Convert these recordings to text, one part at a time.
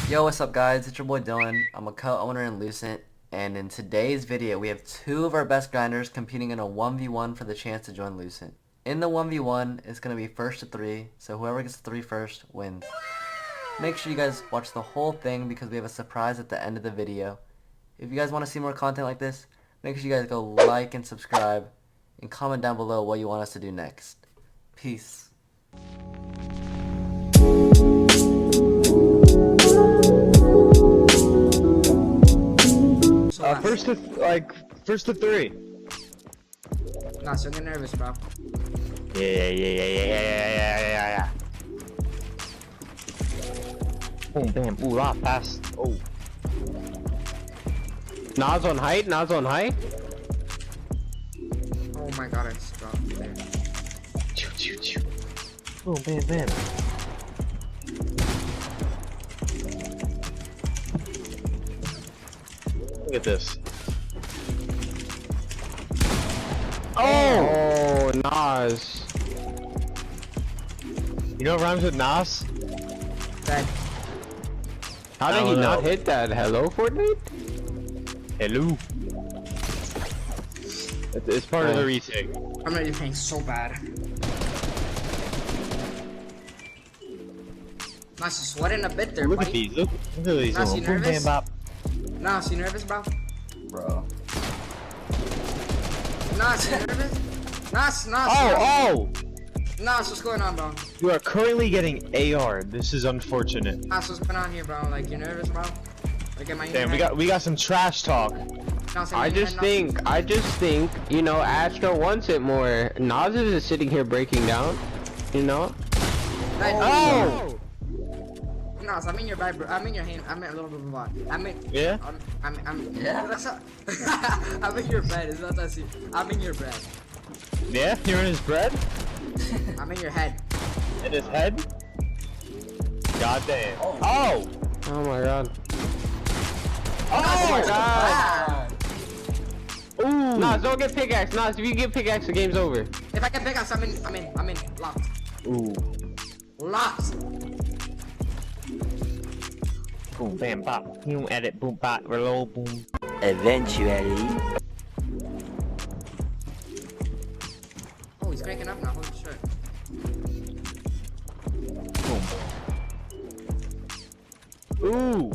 Yo, what's up guys? It's your boy Dylan. I'm a co-owner in Lucent, and in today's video we have two of our best grinders competing in a 1v1 for the chance to join Lucent. In the 1v1, it's going to be first to 3, so whoever gets to 3 first wins. Make sure you guys watch the whole thing because we have a surprise at the end of the video. If you guys want to see more content like this, make sure you guys go like and subscribe, and comment down below what you want us to do next. Peace. First to 3. Nah, so get nervous, bro. Yeah. Boom, bam, ooh, la, fast. Oh. Nas on height. Oh my god, I just dropped there. Choo. Boom, bam. Look at this. Oh, Nas. You know what rhymes with Nas? Dead. How did he not hit that? Hello, Fortnite? Hello. It's part of the retake. I'm ready to paint so bad. Nice, just sweating a bit there, Look buddy. at these. Look at these. Nas, you Boom, nervous? bam, bop. Nas, you nervous, bro? Bro. Nas, you nervous? Nas. Oh! Nas, what's going on, bro? You are currently getting AR. This is unfortunate. Nas, what's going on here, bro? Like, you nervous, bro? Like, am I in Damn, your head? we got some trash talk. Nas, I just think, you know, Astro wants it more. Nas is sitting here breaking down, you know? Oh! Nas, I'm in your bed, bro. I'm in your hand. I'm in a little bit of a bot. Yeah? I'm Yeah? That's not, I'm in your bed. It's not that serious. I'm in your bed. Yeah? You're in his bread? I'm in your head. In his head? God damn. Oh! Oh my god. Oh my God. Ooh! Nas, don't get pickaxe. Nas, if you get pickaxe, the game's over. If I can pick up, I'm in. Locked. Ooh. Locked. Boom, bam, bop. You edit, boom, bop, reload, boom. Eventually. Oh, he's cranking up now. Holy shit. Boom. Ooh!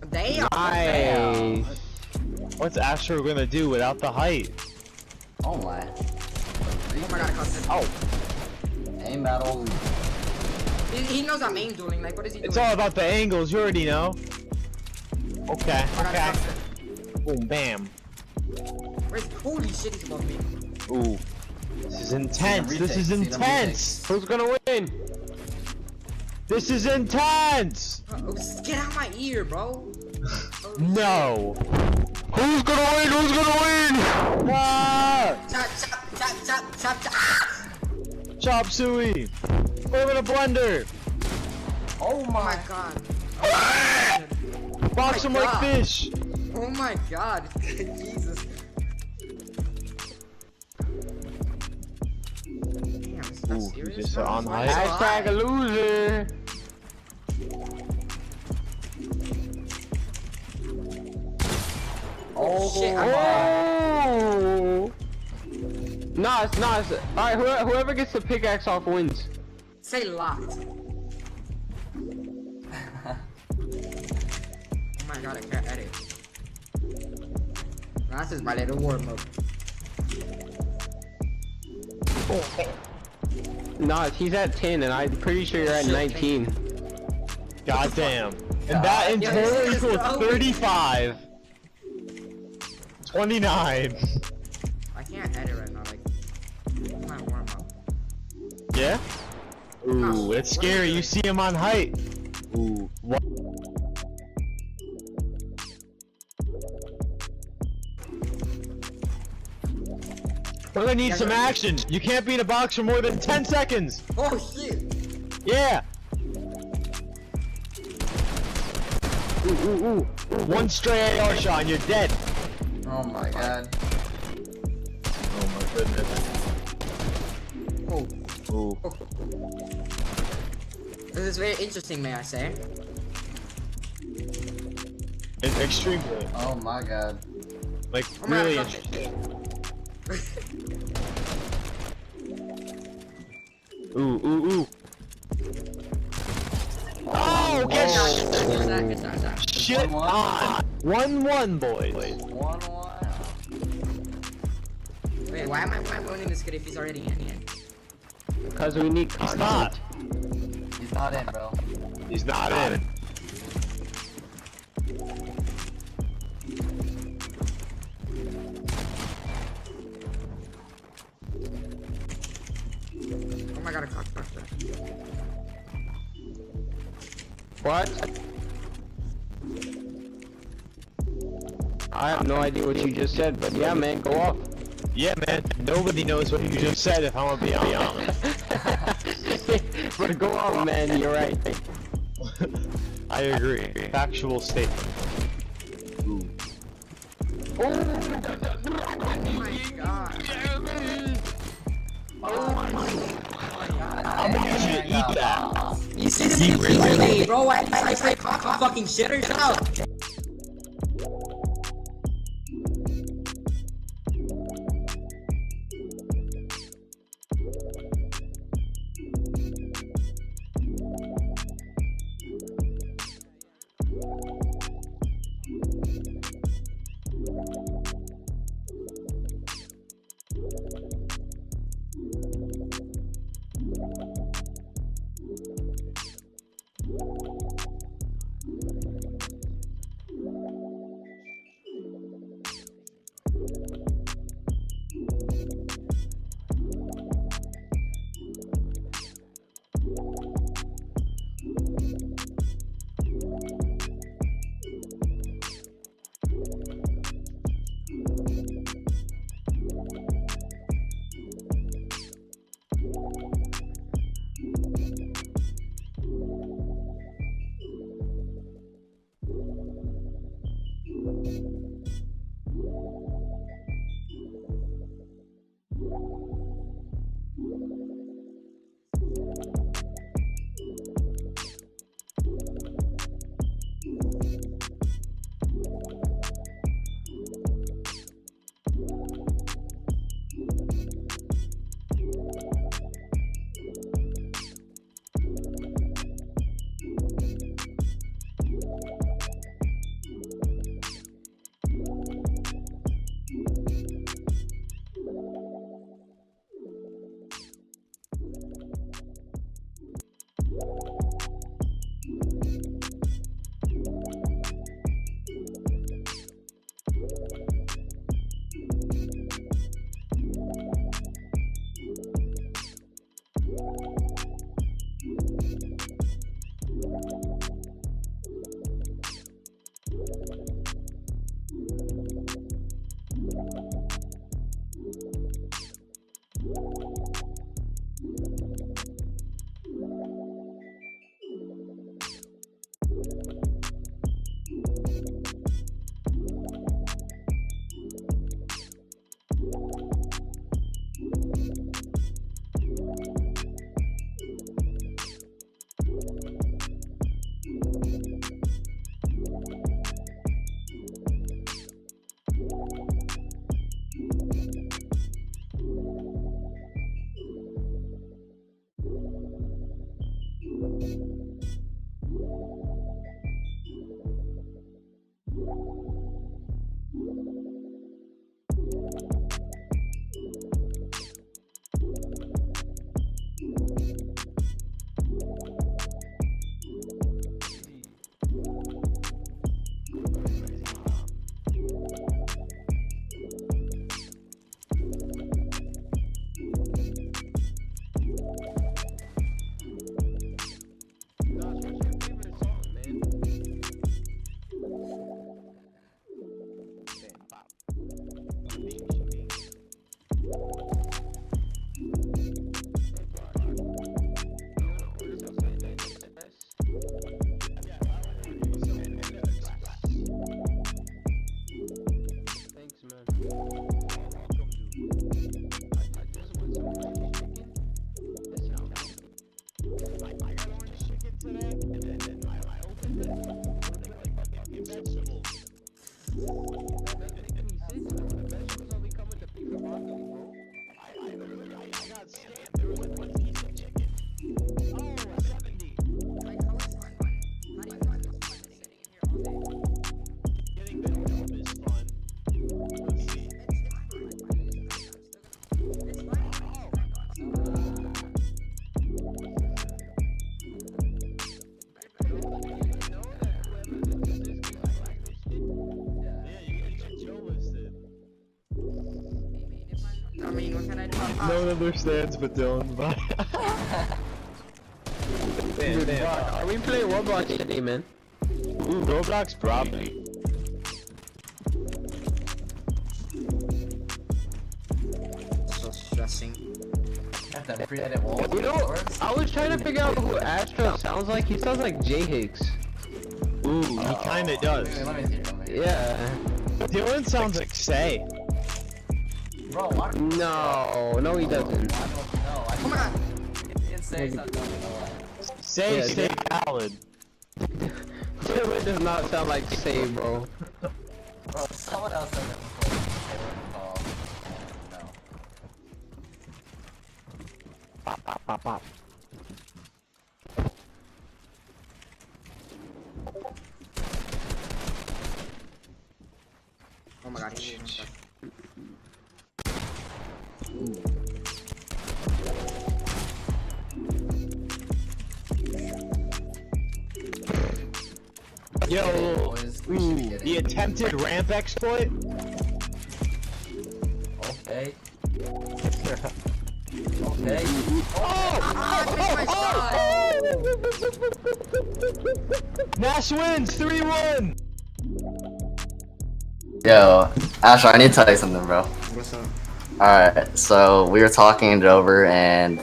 Damn. Nice. What's Astro gonna do without the height? Oh my. Oh my god, I caught it. Oh! Aim battle. He knows I'm aim dueling. Like, what is he doing? It's all about the angles, you already know. Okay, Oh my god, I okay. caught it. Boom, bam. Holy shit, he's above me. Ooh. This is intense. This is intense. Who's gonna win? This is intense. Oh, get out of my ear, bro. No. Who's gonna win? Ah! Chop. Chop suey. Put him in a blender. Oh my god. Box him like fish. Oh my god. Jesus. Damn, is that Ooh, serious, just bro? on Why height. so Hashtag a high? loser. Oh shit, I'm Oh! Nas. Alright, whoever gets the pickaxe off wins. Say locked. Oh my god, I can't edit. This is my little warm up. Nas, he's at 10 and I'm pretty sure you're at 19. God damn. And that in Yeah, total this is equals so- 35. 29. I can't edit right now, like, this is my warm up. Yeah? Ooh, it's scary. You see him on height. Ooh. What? We're gonna need some action. You can't be in a box for more than 10 seconds. Oh shit! Yeah. Ooh. One stray AR shot and you're dead. Oh my god. Oh my goodness. Oh. Ooh. This is very interesting, may I say. Extremely. Oh my god. Like, Oh my really God, interesting. Ooh, ooh, ooh. Oh, Good get shot, good shot. shit 1-1? on! 1-1, boys. 1-1. Wait, why am I winning this kid if he's already in here? Because we need He's not. content. He's not in, bro. He's not in. Oh my god, I cocked that. What? I have no idea what you just said, but yeah, man, go off. Yeah, man. Nobody knows what you just said, if I'm gonna be honest. But go off, man, you're right. I agree. Factual statement. Oh my god. Oh my god. I'm gonna need you to eat that. You see this really, bro? I say cock fucking shitter, shut up. can I talk? No one understands but Dylan. Bye. Dude, Brok, are we playing Roblox today, man? Ooh, Roblox dropping. So stressing. Got that pre-edit wall. You know, I was trying to figure out who Astro sounds like. He sounds like J Hicks. Ooh, he kinda does. Let me hear. Yeah. Dylan sounds like Say. Bro, why? No, he doesn't. No, Oh my god. It's say something. Say, Yeah, stay valid. It does not sound like Say, bro. Bro, someone else said that before. No. Pop, pop, pop, pop. Oh my god. He didn't know Yo, Boys, we should be ooh, getting- the attempted ramp exploit? Okay. Okay. Nash wins, 3-1! Yo, Astro, I need to tell you something, bro. What's up? Alright, so we were talking it over and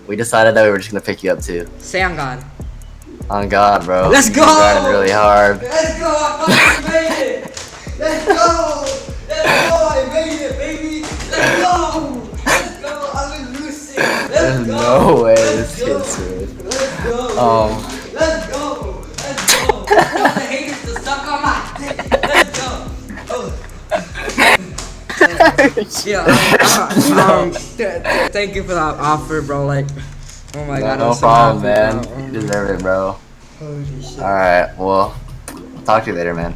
we decided that we were just gonna pick you up too. Say on God. On God, bro. Let's You've go! been grinding really hard. Let's go! I fucking made it! Let's go! Let's go! I made it, baby! Let's go! Let's go! I'm in Lucent! Let's There's go! no way Let's this go! kid's serious. Let's go! Let's go! Let's go! Tell the haters to suck on my dick! Let's go! Oh. Yeah, thank you for that offer, bro. Like, oh my god, No I'm so problem, happy, man. bro. You deserve it, bro. Holy shit. Alright, well, talk to you later, man.